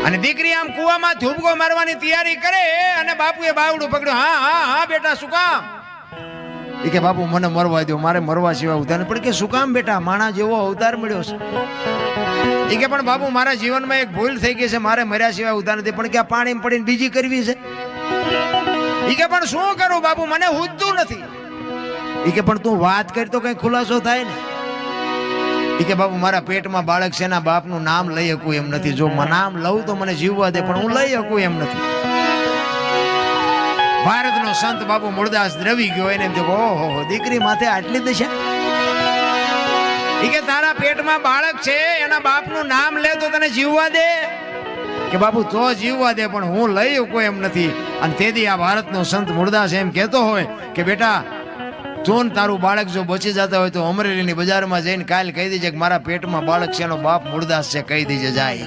અને દીકરી આમ કુવામાં ધૂબકો મારવાની તૈયારી કરે અને બાપુએ બાવડું પકડ્યું. હા હા હા બેટા શું કામ? એ કે બાપુ મને મરવા દો, મારે મરવા સિવાય ઉધાર પણ કે શું કામ બેટા, માણા જેવો અવતાર મળ્યો છે. એ કે પણ બાપુ મારા જીવનમાં એક ભૂલ થઈ ગઈ છે, મારે મર્યા સિવાય ઉધાર નથી. પણ કે આ પાણી પડીને બીજી કરવી છે. એ કે પણ શું કરું બાપુ, મને હુજતું નથી. એ કે પણ તું વાત કરી તો કઈ ખુલાસો થાય ને. એ કે બાપુ મારા પેટમાં બાળક છે, એના બાપનું નામ લઈ શકું એમ નથી. જો નામ લઉં તો મને જીવવા દે, પણ હું લઈ શકું એમ નથી. ભારતનો સંત બાપુ મૂળદાસ દ્રવી ગયો. એને એમ થયું ઓહો દીકરી માથે આટલી દશા. એ કે તારા પેટમાં બાળક છે, એના બાપનું નામ લે તો તને જીવવા દે. કે બાપુ તો જીવવા દે, પણ હું લઈ શકું એમ નથી. અને તેથી આ ભારતનો સંત મૂળદાસ એમ કહેતો હોય કે બેટા તું તારું બાળક જો બચી જતા હોય તો અમરેલીની બજારમાં જઈને કાલ કહી દેજે કે મારા પેટમાં બાળક છે, એનો બાપ મૂળદાસ છે, કહી દેજે જાય.